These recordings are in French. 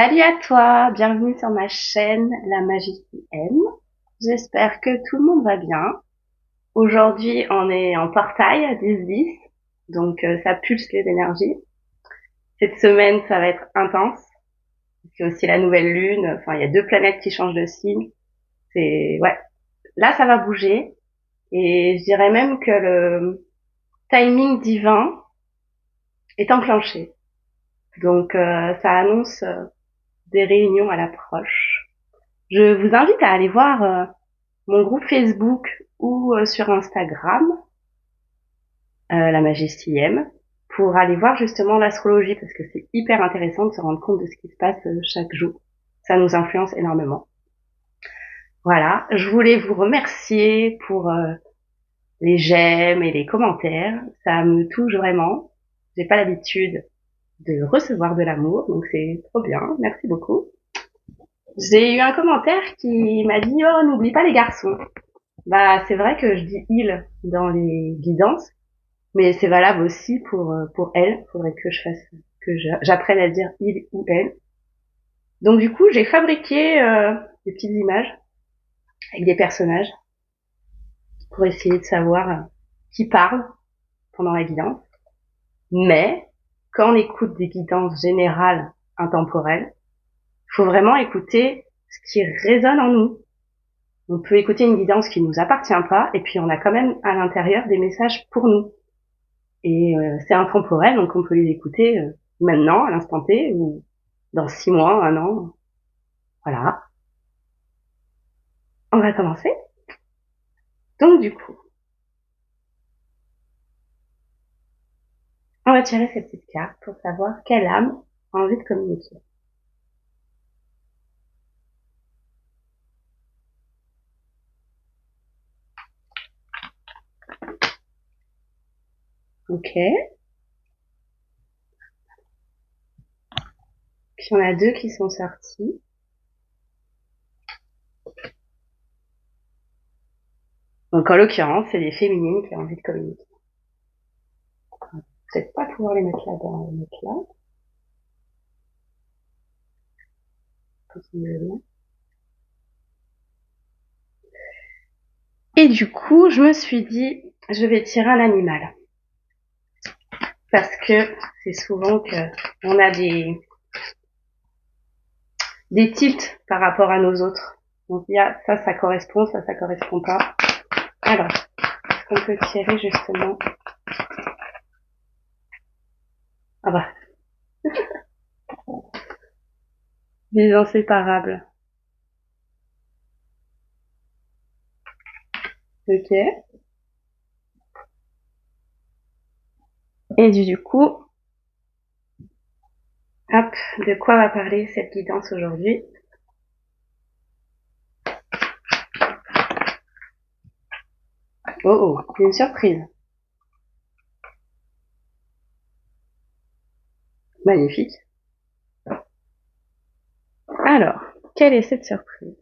Salut à toi, bienvenue sur ma chaîne La Magie qui aime. J'espère que tout le monde va bien. Aujourd'hui, on est en portail à 10-10, donc ça pulse les énergies. Cette semaine, ça va être intense. C'est aussi la nouvelle lune, enfin il y a deux planètes qui changent de signe. Ouais, là ça va bouger et je dirais même que le timing divin est enclenché. Donc ça annonce des réunions à l'approche. Je vous invite à aller voir mon groupe Facebook ou sur Instagram, La Magie s'y aime, pour aller voir justement l'astrologie, parce que c'est hyper intéressant de se rendre compte de ce qui se passe chaque jour. Ça nous influence énormément. Voilà, je voulais vous remercier pour les j'aime et les commentaires. Ça me touche vraiment. J'ai pas l'habitude de recevoir de l'amour, donc c'est trop bien. Merci beaucoup. J'ai eu un commentaire qui m'a dit «Oh, n'oublie pas les garçons». Bah, c'est vrai que je dis «il» dans les guidances, mais c'est valable aussi pour elle. Faudrait que j'apprenne à dire il ou elle. Donc du coup, j'ai fabriqué des petites images avec des personnages pour essayer de savoir qui parle pendant la guidance. Mais quand on écoute des guidances générales intemporelles, il faut vraiment écouter ce qui résonne en nous. On peut écouter une guidance qui nous appartient pas, et puis on a quand même à l'intérieur des messages pour nous. Et c'est intemporel, donc on peut les écouter maintenant, à l'instant T, ou dans 6 mois, un an. Voilà. On va commencer. Donc du coup, on va tirer ces petites cartes pour savoir quelle âme a envie de communiquer. Ok. Puis on a deux qui sont sortis. Donc en l'occurrence, c'est des féminines qui ont envie de communiquer. On va peut-être pas pouvoir les mettre là-bas, les mettre là. Possiblement. Et du coup, je me suis dit, je vais tirer un animal. Parce que c'est souvent que on a des tilts par rapport à nos autres. Donc il y a ça correspond, ça correspond pas. Alors, est-ce qu'on peut tirer justement? Ah bah, des inséparables. Ok. Et du coup, hop, de quoi va parler cette guidance aujourd'hui? Oh, c'est une surprise. Magnifique. Alors, quelle est cette surprise?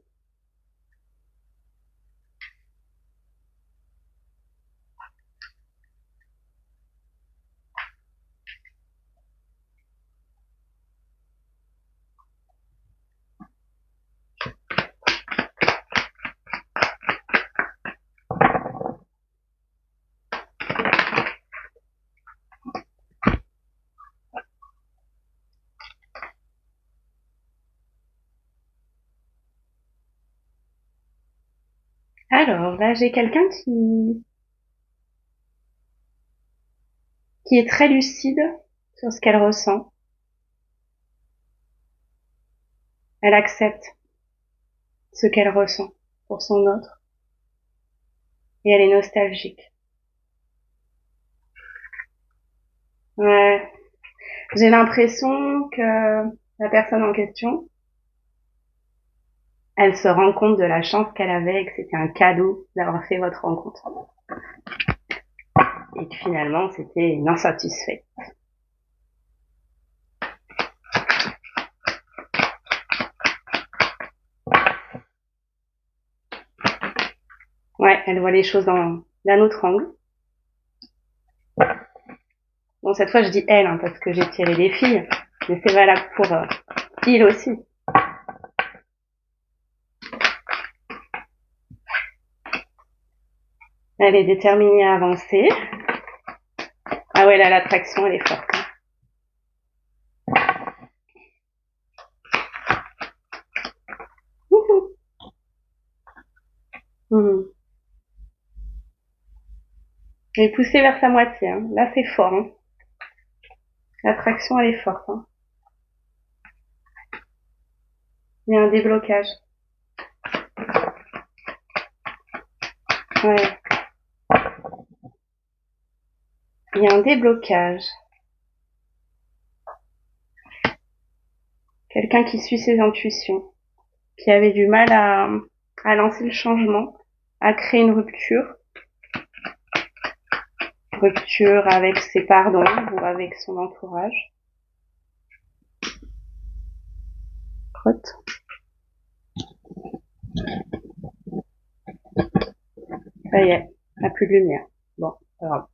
Alors, là, j'ai quelqu'un qui est très lucide sur ce qu'elle ressent. Elle accepte ce qu'elle ressent pour son autre. Et elle est nostalgique. Ouais. J'ai l'impression que la personne en question, elle se rend compte de la chance qu'elle avait et que c'était un cadeau d'avoir fait votre rencontre. Et que finalement, c'était une insatisfaite. Ouais, elle voit les choses d'un autre angle. Bon, cette fois, je dis elle, hein, parce que j'ai tiré des filles, mais c'est valable pour Il aussi. Elle est déterminée à avancer. Ah ouais, là, l'attraction, elle est forte. Mmh. Elle est poussée vers sa moitié. Hein. Là, c'est fort. Hein. L'attraction, elle est forte. Hein. Il y a un déblocage. Ouais. Il y a un déblocage. Quelqu'un qui suit ses intuitions, qui avait du mal à lancer le changement, à créer une rupture. Rupture avec ses parts d'ombre ou avec son entourage. Crotte. Ça y est, il n'y a plus de lumière. Bon, pas grave.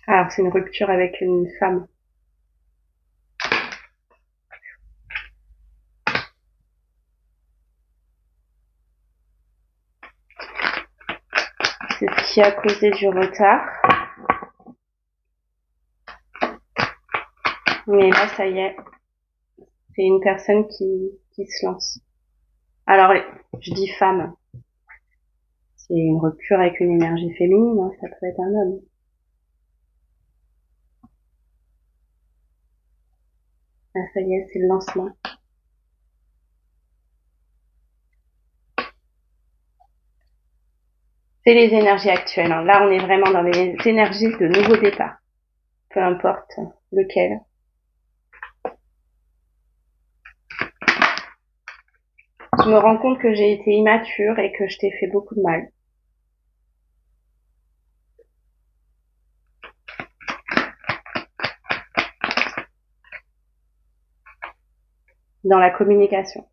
Ah, c'est une rupture avec une femme. C'est ce qui a causé du retard. Mais là, ça y est, c'est une personne qui se lance. Alors, je dis femme. C'est une rupture avec une énergie féminine, hein, ça peut être un homme. Ah, ça y est, c'est le lancement. C'est les énergies actuelles. Hein. Là, on est vraiment dans les énergies de nouveau départ. Peu importe lequel. Je me rends compte que j'ai été immature et que je t'ai fait beaucoup de mal. Dans la communication.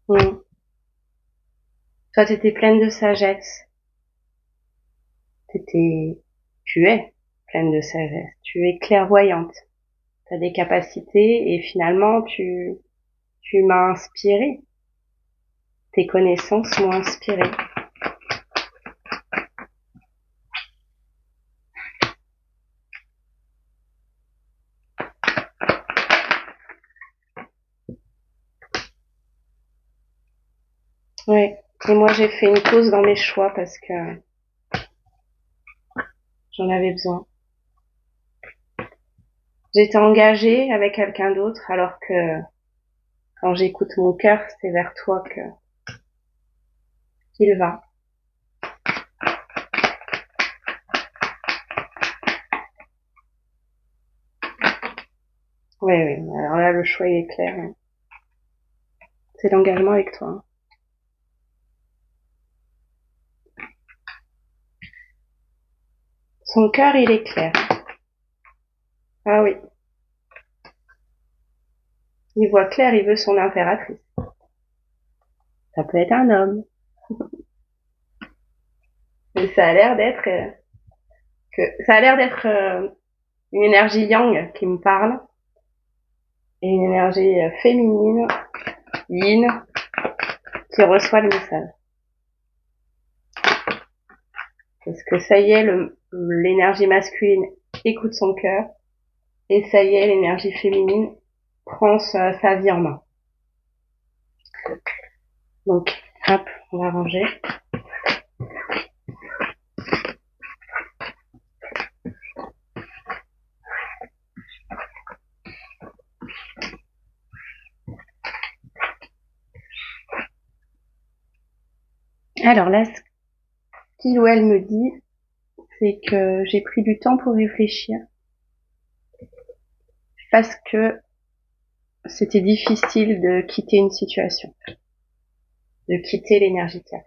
Mmh. Toi, t'étais pleine de sagesse. Tu es pleine de sagesse. Tu es clairvoyante. T'as des capacités et finalement, tu m'as inspirée. Tes connaissances m'ont inspirée. Ouais. Et moi, j'ai fait une pause dans mes choix parce que j'en avais besoin. J'étais engagée avec quelqu'un d'autre alors que quand j'écoute mon cœur, c'est vers toi qu'il va. Oui, oui. Alors là, le choix il est clair. Hein. C'est l'engagement avec toi. Hein. Son cœur, il est clair. Ah oui. Il voit clair, il veut son impératrice. Ça peut être un homme. Mais ça a l'air d'être une énergie yang qui me parle et une énergie féminine, yin, qui reçoit le message. Parce que ça y est, l'énergie masculine écoute son cœur et ça y est, l'énergie féminine prend sa vie en main. Donc, hop, on va ranger. Alors là, ce qu'il ou elle me dit, c'est que j'ai pris du temps pour réfléchir parce que c'était difficile de quitter une situation, de quitter l'énergie terre.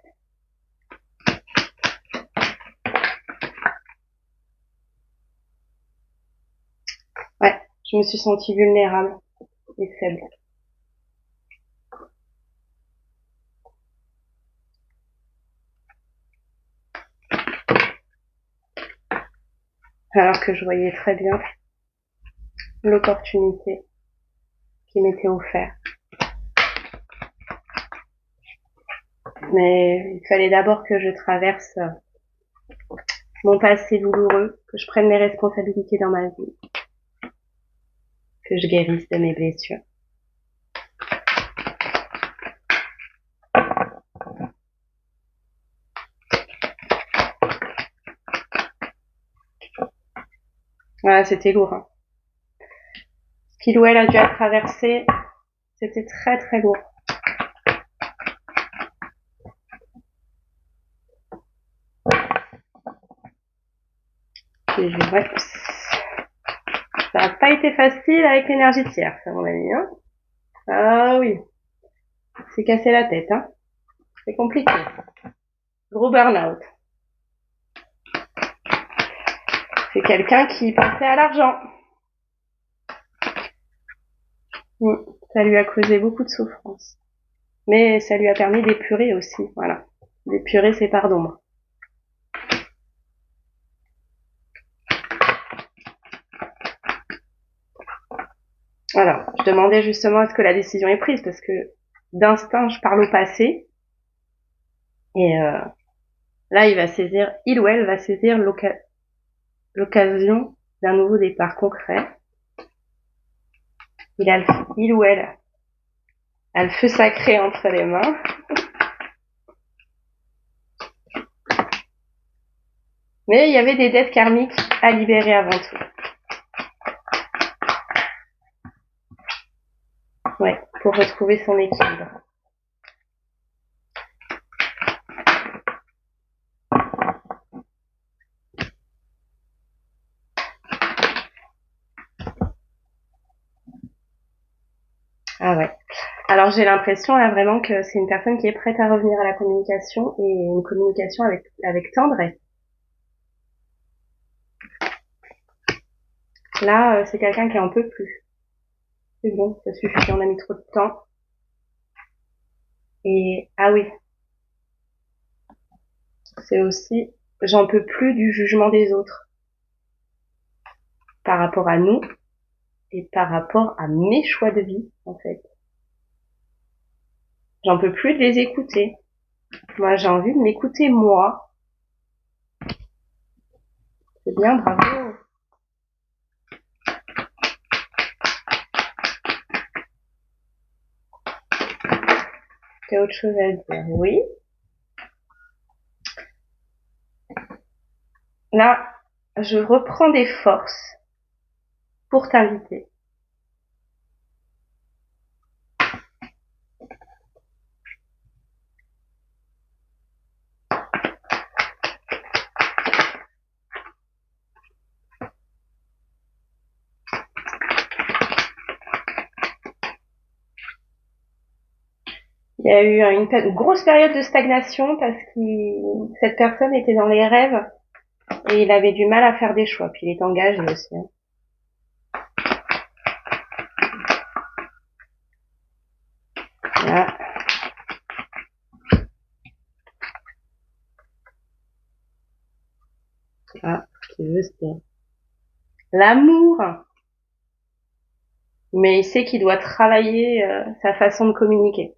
Ouais, je me suis sentie vulnérable et faible. Alors que je voyais très bien l'opportunité qui m'était offerte. Mais il fallait d'abord que je traverse mon passé douloureux, que je prenne mes responsabilités dans ma vie, que je guérisse de mes blessures. Voilà, c'était lourd. Hein. Ce qu'il ou elle a dû traverser, c'était très très lourd. Et ouais, ça n'a pas été facile avec l'énergie tierce, à mon avis. Hein. Ah oui, c'est cassé la tête. Hein. C'est compliqué. Gros burn-out. C'est quelqu'un qui pensait à l'argent. Ça lui a causé beaucoup de souffrance. Mais ça lui a permis d'épurer aussi, voilà. D'épurer ses parts d'ombre. Alors, je demandais justement est-ce que la décision est prise, parce que d'instinct, je parle au passé. Et là, il ou elle va saisir l'occasion d'un nouveau départ concret. Il ou elle a le feu sacré entre les mains. Mais il y avait des dettes karmiques à libérer avant tout. Ouais, pour retrouver son équilibre. Ah ouais. Alors j'ai l'impression là vraiment que c'est une personne qui est prête à revenir à la communication et une communication avec tendresse. Là, c'est quelqu'un qui en peut plus. C'est bon, ça suffit, on a mis trop de temps. Et ah oui, c'est aussi j'en peux plus du jugement des autres par rapport à nous et par rapport à mes choix de vie en fait. J'en peux plus de les écouter. Moi, j'ai envie de m'écouter moi. C'est bien, bravo. T'as autre chose à dire? Oui. Là, je reprends des forces pour t'inviter. Il y a eu une grosse période de stagnation parce que cette personne était dans les rêves et il avait du mal à faire des choix. Puis il est engagé aussi. Hein. Là. Ah, ce qu'il veut, c'est l'amour. Mais il sait qu'il doit travailler sa façon de communiquer.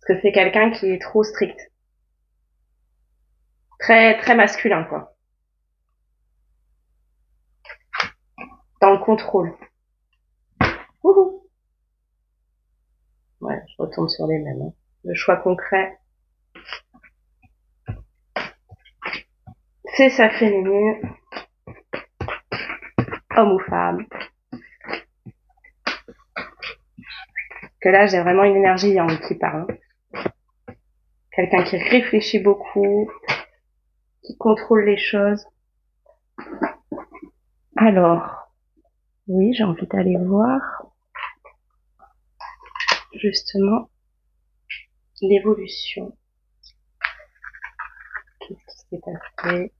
Parce que c'est quelqu'un qui est trop strict. Très, très masculin, quoi. Dans le contrôle. Wouhou. Ouais, je retombe sur les mêmes. Hein. Le choix concret. C'est sa féminine. Homme ou femme. Que là, j'ai vraiment une énergie yang qui parle. Quelqu'un qui réfléchit beaucoup, qui contrôle les choses. Alors, oui, j'ai envie d'aller voir. justement l'évolution. Qu'est-ce qui s'est passé?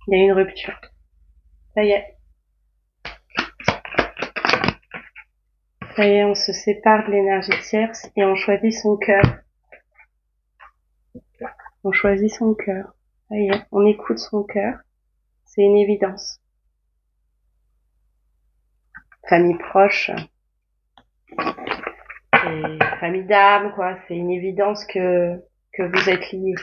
Il y a une rupture. Ça y est. Ça y est, on se sépare de l'énergie tierce et on choisit son cœur. On choisit son cœur. Ça y est, on écoute son cœur. C'est une évidence. Famille proche et famille d'âme, quoi. C'est une évidence que vous êtes liés.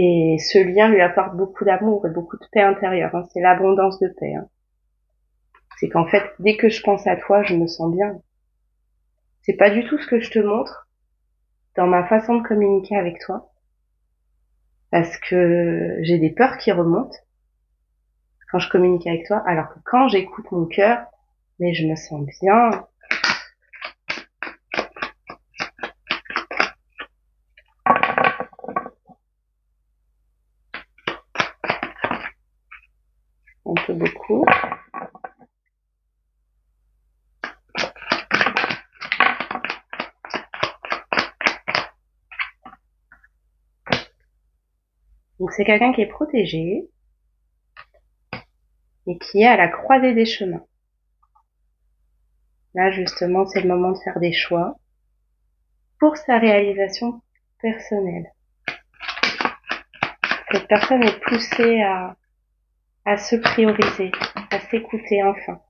Et ce lien lui apporte beaucoup d'amour et beaucoup de paix intérieure. Hein. C'est l'abondance de paix. Hein. C'est qu'en fait, dès que je pense à toi, je me sens bien. C'est pas du tout ce que je te montre dans ma façon de communiquer avec toi. Parce que j'ai des peurs qui remontent quand je communique avec toi. Alors que quand j'écoute mon cœur, mais je me sens bien. Un peu beaucoup. Donc c'est quelqu'un qui est protégé et qui est à la croisée des chemins. Là justement c'est le moment de faire des choix pour sa réalisation personnelle. Cette personne est poussée à se prioriser, à s'écouter enfin.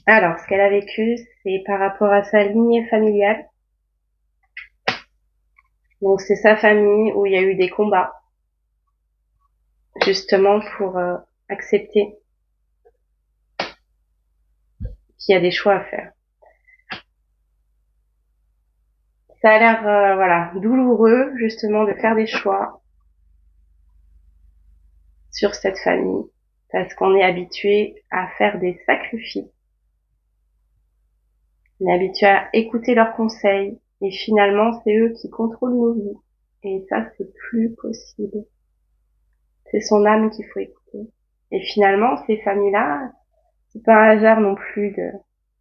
Alors, ce qu'elle a vécu, c'est par rapport à sa lignée familiale. Donc, c'est sa famille où il y a eu des combats, justement pour accepter qu'il y a des choix à faire. Ça a l'air, voilà, douloureux, justement, de faire des choix sur cette famille, parce qu'on est habitué à faire des sacrifices. On est habitué à écouter leurs conseils, et finalement, c'est eux qui contrôlent nos vies. Et ça, c'est plus possible. C'est son âme qu'il faut écouter. Et finalement, ces familles-là, c'est pas un hasard non plus de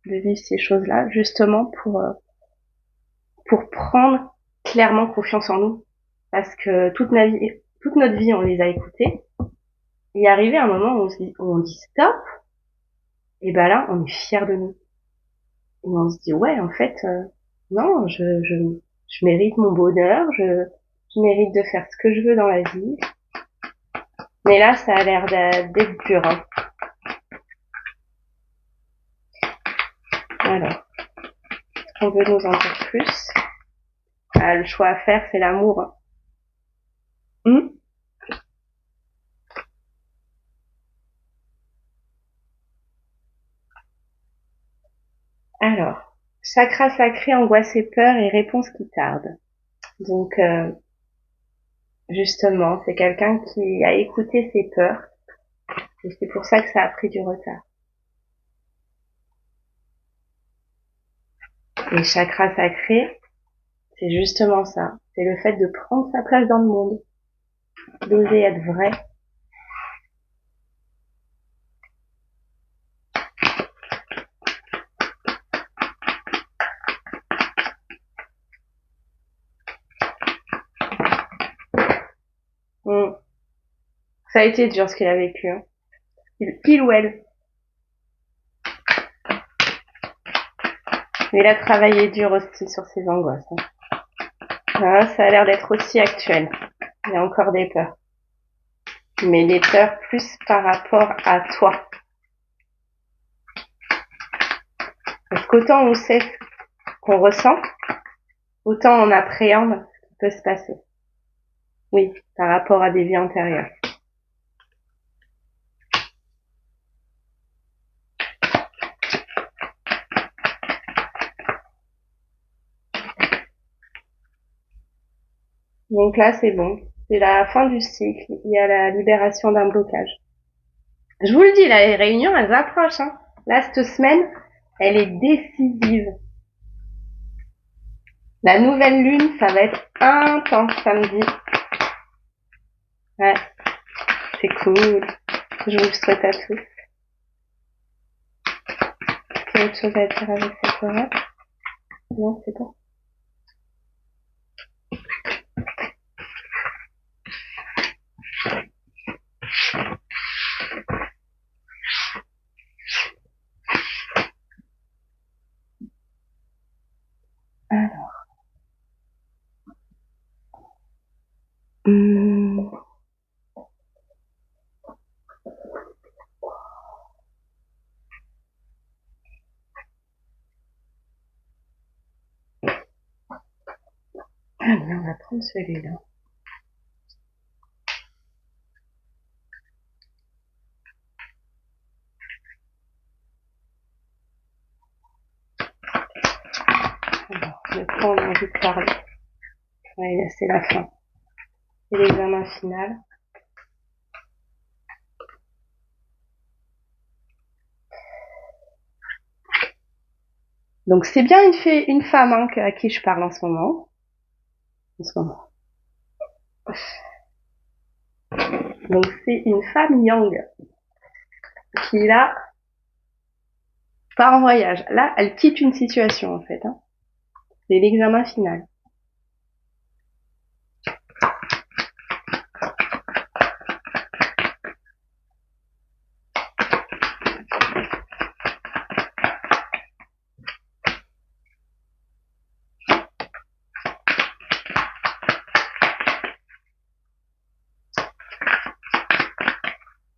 vivre ces choses-là, justement pour prendre clairement confiance en nous. Parce que toute notre vie, on les a écoutés. Et arrivé un moment où on dit stop, et ben là, on est fiers de nous. Et on se dit, ouais, en fait, non, je mérite mon bonheur, je mérite de faire ce que je veux dans la vie. Mais là, ça a l'air d'être dur. Hein. Alors, on veut nous en dire plus. Ah, le choix à faire, c'est l'amour. Hein. Alors, chakra sacré, angoisse et peur et réponse qui tarde. Donc, justement, c'est quelqu'un qui a écouté ses peurs. Et c'est pour ça que ça a pris du retard. Les chakras sacrés, c'est justement ça. C'est le fait de prendre sa place dans le monde. D'oser être vrai. Ça a été dur ce qu'il a vécu. Hein. Il ou elle. Mais il a travaillé dur aussi sur ses angoisses. Hein. Ah, ça a l'air d'être aussi actuel. Il y a encore des peurs. Mais des peurs plus par rapport à toi. Parce qu'autant on sait ce qu'on ressent, autant on appréhende ce qui peut se passer. Oui, par rapport à des vies antérieures. Donc là, c'est bon. C'est la fin du cycle. Il y a la libération d'un blocage. Je vous le dis, là, les réunions, elles approchent. Hein. Là, cette semaine, elle est décisive. La nouvelle lune, ça va être intense samedi. Ouais, c'est cool. Je vous le souhaite à tous. Est-ce qu'il y a autre chose à dire avec cette horaire? Non, c'est bon. Alors. Allez, on va prendre celui-là. Alors, de quoi on a envie de parler? Ouais, c'est la fin. C'est l'examen final. Donc c'est bien une femme hein, à qui je parle en ce moment. Donc c'est une femme yang qui là part en voyage. Là, elle quitte une situation en fait. Hein. C'est l'examen final.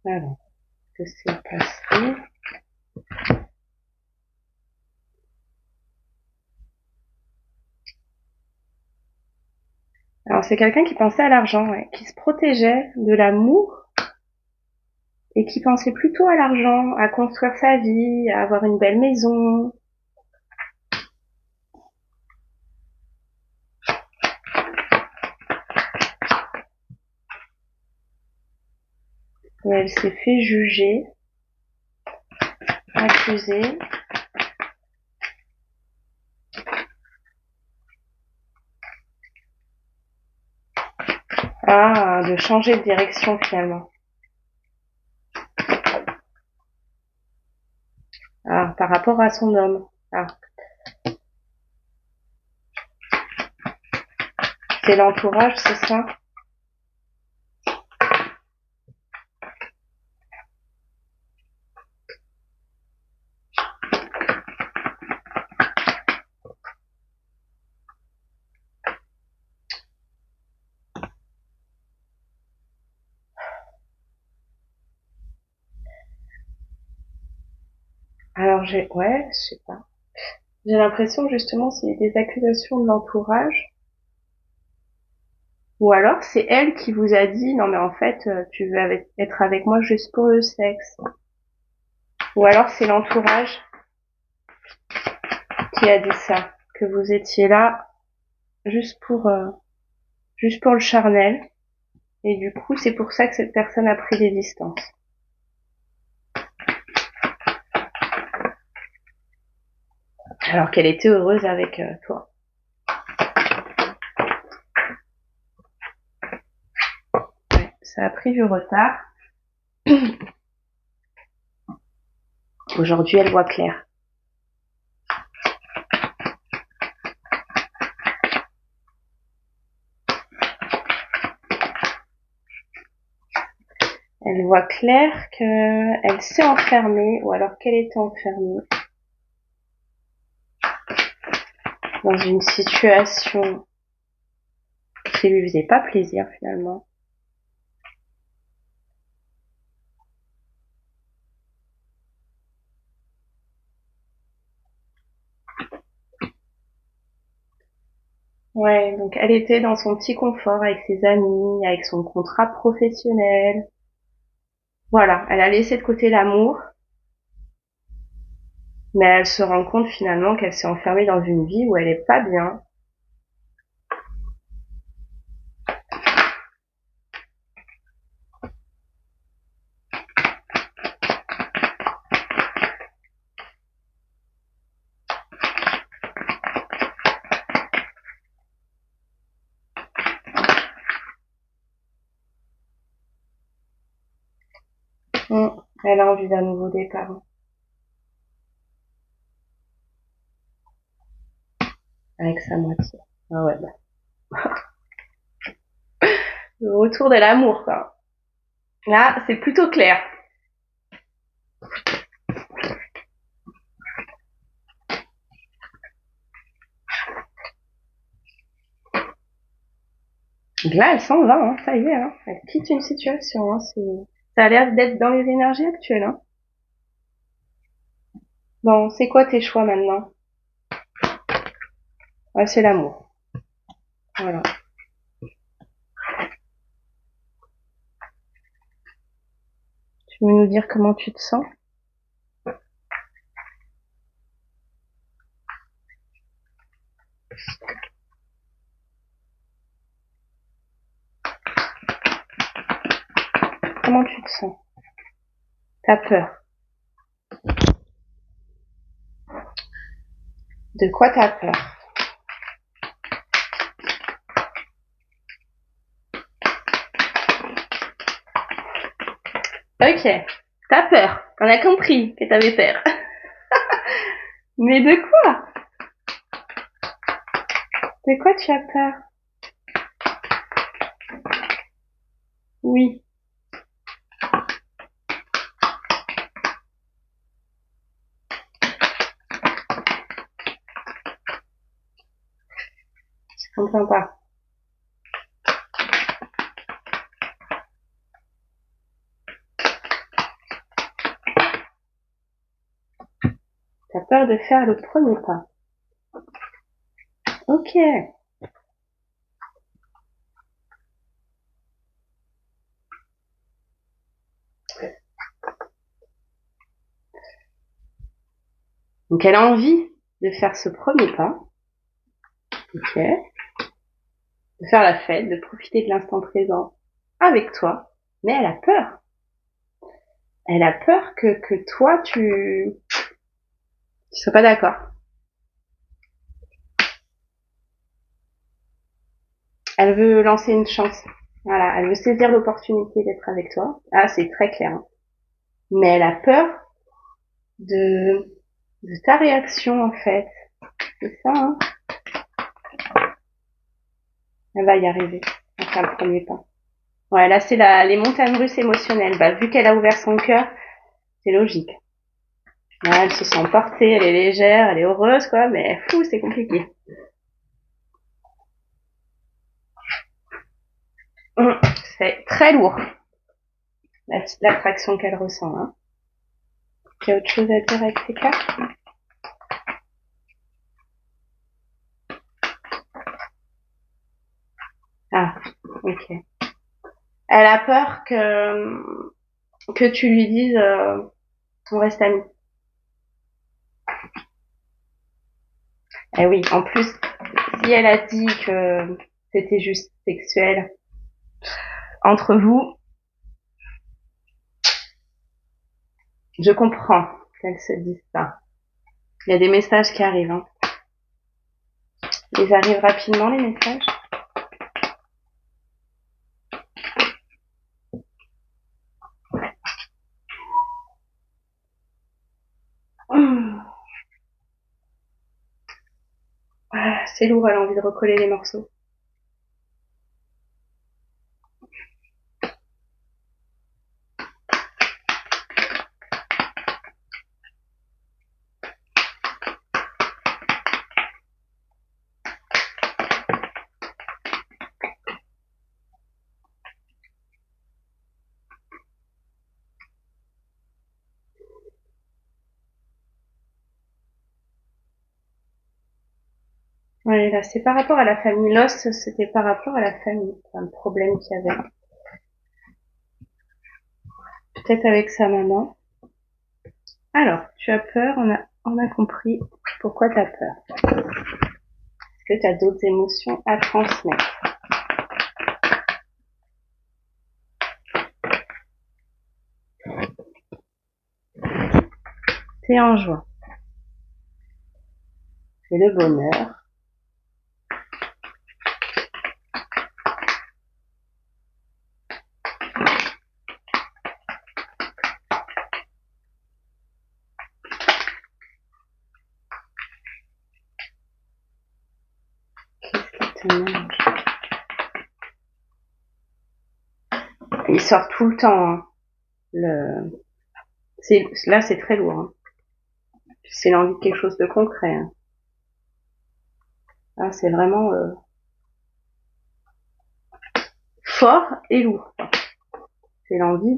Alors, que c'est passé. Alors c'est quelqu'un qui pensait à l'argent, ouais, qui se protégeait de l'amour et qui pensait plutôt à l'argent, à construire sa vie, à avoir une belle maison. Et elle s'est fait juger, accusée. Ah, de changer de direction finalement. Ah, par rapport à son homme. Ah. C'est l'entourage, c'est ça? Alors ouais, je sais pas. J'ai l'impression que justement c'est des accusations de l'entourage. Ou alors c'est elle qui vous a dit non mais en fait tu veux être avec moi juste pour le sexe. Ou alors c'est l'entourage qui a dit ça, que vous étiez là juste pour le charnel. Et du coup c'est pour ça que cette personne a pris des distances. Alors qu'elle était heureuse avec toi. Ouais, ça a pris du retard. Aujourd'hui elle voit clair. Elle voit clair qu'elle s'est enfermée, ou alors qu'elle était enfermée dans une situation qui lui faisait pas plaisir finalement. Ouais, donc elle était dans son petit confort avec ses amis, avec son contrat professionnel. Voilà, elle a laissé de côté l'amour, mais elle se rend compte finalement qu'elle s'est enfermée dans une vie où elle est pas bien. Elle a envie d'un nouveau départ. Avec sa moitié. Ah ouais, bah. Le retour de l'amour, quoi. Là, c'est plutôt clair. Donc là, elle s'en va, hein, ça y est, hein. Elle quitte une situation. Hein, ça a l'air d'être dans les énergies actuelles. Hein. Bon, c'est quoi tes choix maintenant? Ouais, c'est l'amour. Voilà. Tu veux nous dire comment tu te sens? Comment tu te sens? T'as peur. De quoi t'as peur? Ok. T'as peur. On a compris que t'avais peur. Mais de quoi? De quoi tu as peur? Oui. Je comprends pas. T'as peur de faire le premier pas. Ok. Donc elle a envie de faire ce premier pas. Ok. De faire la fête, de profiter de l'instant présent avec toi. Mais elle a peur. Elle a peur que toi, tu sois pas d'accord. Elle veut lancer une chance. Voilà. Elle veut saisir l'opportunité d'être avec toi. Ah, c'est très clair. Hein. Mais elle a peur de, de ta réaction, en fait. C'est ça, hein. Elle va y arriver. Elle va faire le premier pas. Ouais, là, c'est les montagnes russes émotionnelles. Bah, vu qu'elle a ouvert son cœur, c'est logique. Là, elle se sent portée, elle est légère, elle est heureuse, quoi, mais fou, c'est compliqué. C'est très lourd, l'attraction qu'elle ressent. Hein. Tu as autre chose à dire avec ces cartes? Ah, ok. Elle a peur que tu lui dises on reste amis. Eh oui, en plus, si elle a dit que c'était juste sexuel entre vous, je comprends qu'elle se dise ça. Il y a des messages qui arrivent. Hein. Ils arrivent rapidement, les messages. Ah, c'est lourd, elle a envie de recoller les morceaux. Ouais, là, c'est par rapport à la famille. L'os, c'était par rapport à la famille. C'est un problème qu'il y avait. Peut-être avec sa maman. Alors, tu as peur, on a compris pourquoi tu as peur. Est-ce que tu as d'autres émotions à transmettre? C'est en joie. C'est le bonheur. Il sort tout le temps, hein. Là, c'est très lourd, hein. C'est l'envie de quelque chose de concret, hein. Là, c'est vraiment fort et lourd. C'est l'envie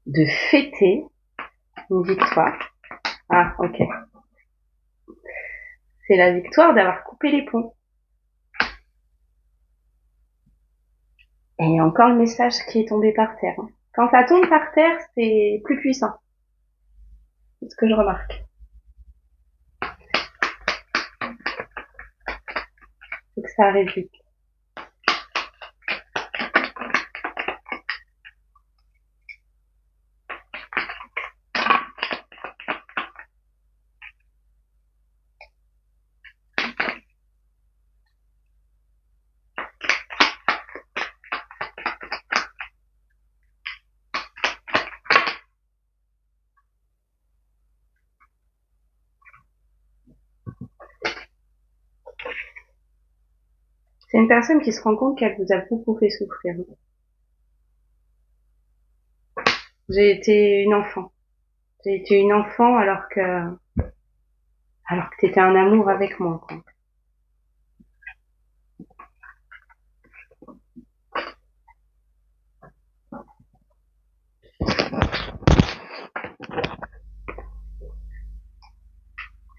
de fêter une victoire. Ah, ok. C'est la victoire d'avoir coupé les ponts. Et encore le message qui est tombé par terre, hein. Quand ça tombe par terre, c'est plus puissant. C'est ce que je remarque. Faut que ça arrive vite. C'est une personne qui se rend compte qu'elle vous a beaucoup fait souffrir. J'ai été une enfant. J'ai été une enfant alors que t'étais un amour avec moi, quoi.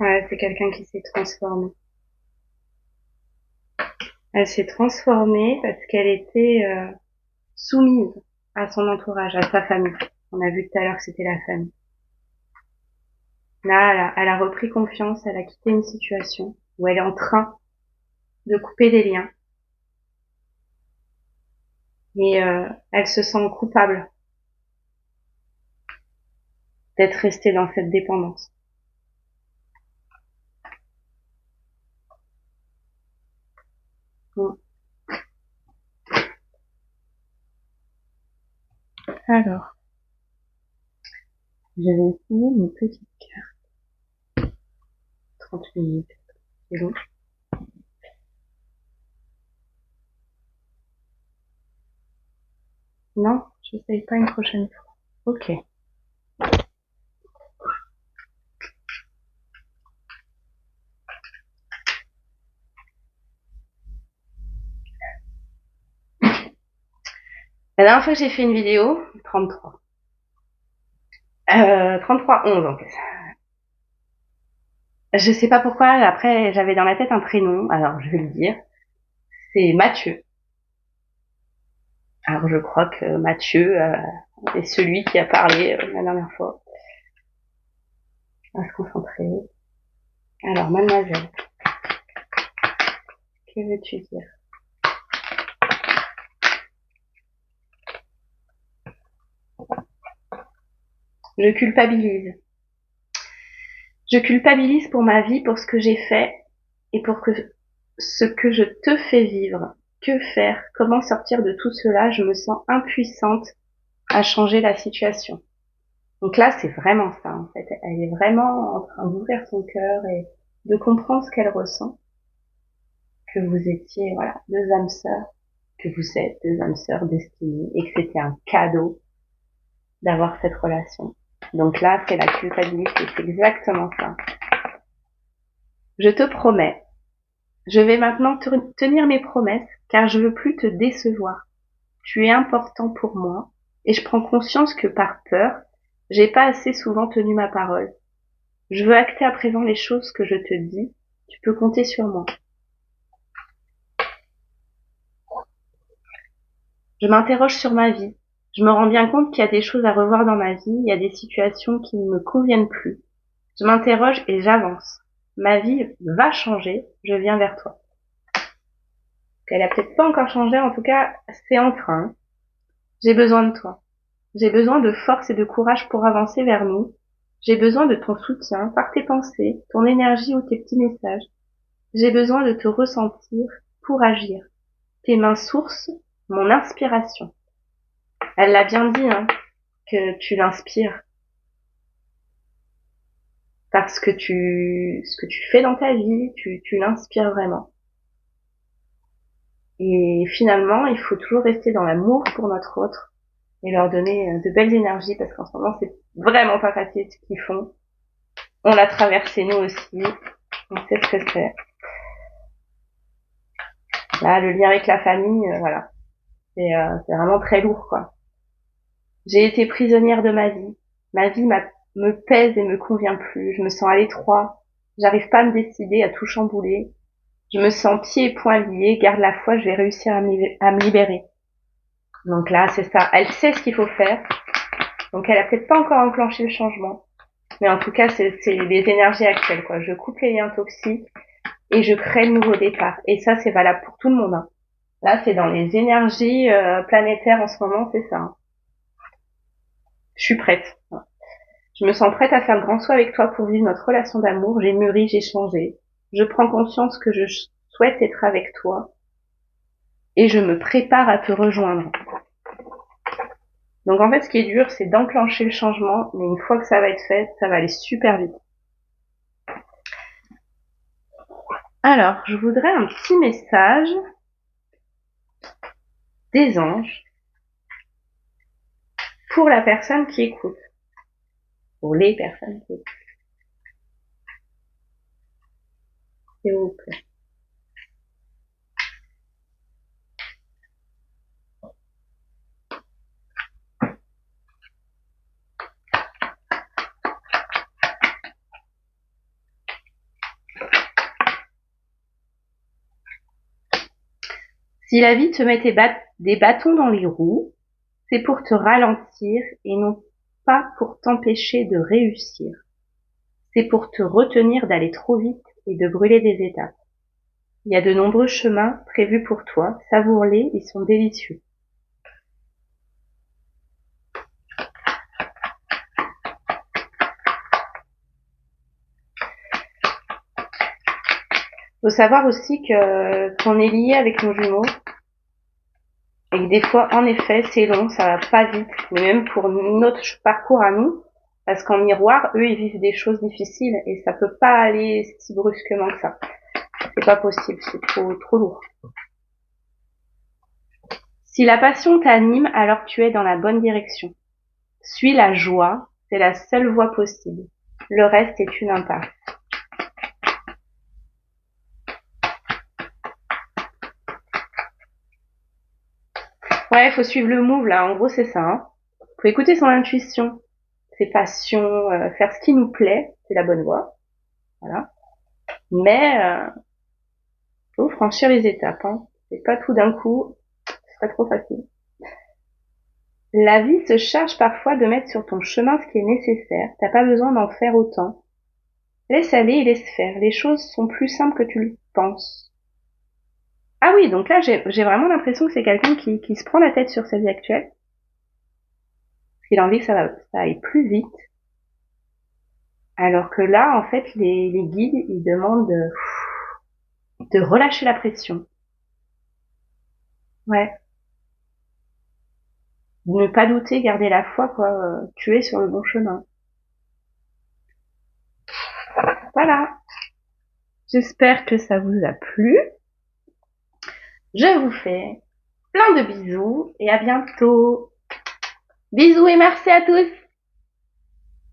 Ouais, c'est quelqu'un qui s'est transformé. Elle s'est transformée parce qu'elle était soumise à son entourage, à sa famille. On a vu tout à l'heure que c'était la famille. Là, elle a repris confiance, elle a quitté une situation où elle est en train de couper des liens. Et elle se sent coupable d'être restée dans cette dépendance. Bon. Alors, je vais essayer une petite carte. 30 minutes, c'est bon. Non, j'essaye pas une prochaine fois. Ok. La dernière fois que j'ai fait une vidéo, 33. 33-11 en plus. Je sais pas pourquoi, après j'avais dans la tête un prénom, alors je vais le dire. C'est Mathieu. Alors je crois que Mathieu est celui qui a parlé la dernière fois. On va se concentrer. Alors, mademoiselle, que veux-tu dire? Je culpabilise. Je culpabilise pour ma vie, pour ce que j'ai fait et pour ce que je te fais vivre. Que faire? Comment sortir de tout cela? Je me sens impuissante à changer la situation. Donc là, c'est vraiment ça, en fait. Elle est vraiment en train d'ouvrir son cœur et de comprendre ce qu'elle ressent. Que vous étiez, voilà, deux âmes sœurs, que vous êtes deux âmes sœurs destinées et que c'était un cadeau d'avoir cette relation. Donc là, c'est la culpabilité, c'est exactement ça. Je te promets, je vais maintenant tenir mes promesses car je veux plus te décevoir. Tu es important pour moi et je prends conscience que par peur, j'ai pas assez souvent tenu ma parole. Je veux acter à présent les choses que je te dis. Tu peux compter sur moi. Je m'interroge sur ma vie. Je me rends bien compte qu'il y a des choses à revoir dans ma vie, il y a des situations qui ne me conviennent plus. Je m'interroge et j'avance. Ma vie va changer, je viens vers toi. Elle a peut-être pas encore changé, en tout cas, c'est en train. J'ai besoin de toi. J'ai besoin de force et de courage pour avancer vers nous. J'ai besoin de ton soutien par tes pensées, ton énergie ou tes petits messages. J'ai besoin de te ressentir pour agir. Tes mains sources, mon inspiration. Elle l'a bien dit, hein, que tu l'inspires. Parce que ce que tu fais dans ta vie, tu l'inspires vraiment. Et finalement, il faut toujours rester dans l'amour pour notre autre et leur donner de belles énergies parce qu'en ce moment, c'est vraiment pas facile ce qu'ils font. On l'a traversé nous aussi. On sait ce que c'est. Là, le lien avec la famille, voilà. C'est vraiment très lourd, quoi. J'ai été prisonnière de ma vie. Ma vie me pèse et me convient plus. Je me sens à l'étroit. J'arrive pas à me décider, à tout chambouler. Je me sens pieds et poings liés. Garde la foi, je vais réussir à me libérer. Donc là, c'est ça. Elle sait ce qu'il faut faire. Donc elle a peut-être pas encore enclenché le changement. Mais en tout cas, c'est les énergies actuelles, quoi. Je coupe les liens toxiques et je crée le nouveau départ. Et ça, c'est valable pour tout le monde, hein. Là, c'est dans les énergies planétaires en ce moment, c'est ça, hein. Je suis prête. Je me sens prête à faire le grand saut avec toi pour vivre notre relation d'amour. J'ai mûri, j'ai changé. Je prends conscience que je souhaite être avec toi et je me prépare à te rejoindre. Donc en fait, ce qui est dur, c'est d'enclencher le changement, mais une fois que ça va être fait, ça va aller super vite. Alors, je voudrais un petit message des anges pour la personne qui écoute, pour les personnes qui écoutent, s'il vous plaît. Si la vie te met des bâtons dans les roues, c'est pour te ralentir et non pas pour t'empêcher de réussir. C'est pour te retenir d'aller trop vite et de brûler des étapes. Il y a de nombreux chemins prévus pour toi. Savoure-les, ils sont délicieux. Faut savoir aussi qu'on est lié avec nos jumeaux et que des fois, en effet, c'est long, ça va pas vite, mais même pour notre parcours à nous, parce qu'en miroir, eux, ils vivent des choses difficiles et ça peut pas aller si brusquement que ça. C'est pas possible, c'est trop lourd. Si la passion t'anime, alors tu es dans la bonne direction. Suis la joie, c'est la seule voie possible. Le reste est une impasse. Ouais, faut suivre le move là. En gros, c'est ça, hein. Faut écouter son intuition, ses passions, faire ce qui nous plaît, c'est la bonne voie. Voilà. Mais faut franchir les étapes, hein. C'est pas tout d'un coup, c'est pas trop facile. La vie se charge parfois de mettre sur ton chemin ce qui est nécessaire. T'as pas besoin d'en faire autant. Laisse aller et laisse faire. Les choses sont plus simples que tu le penses. Ah oui, donc là, j'ai vraiment l'impression que c'est quelqu'un qui se prend la tête sur sa vie actuelle. Il a envie que ça aille plus vite. Alors que là, en fait, les guides, ils demandent de relâcher la pression. Ouais. Ne pas douter, garder la foi, quoi. Tu es sur le bon chemin. Voilà. J'espère que ça vous a plu. Je vous fais plein de bisous et à bientôt. Bisous et merci à tous.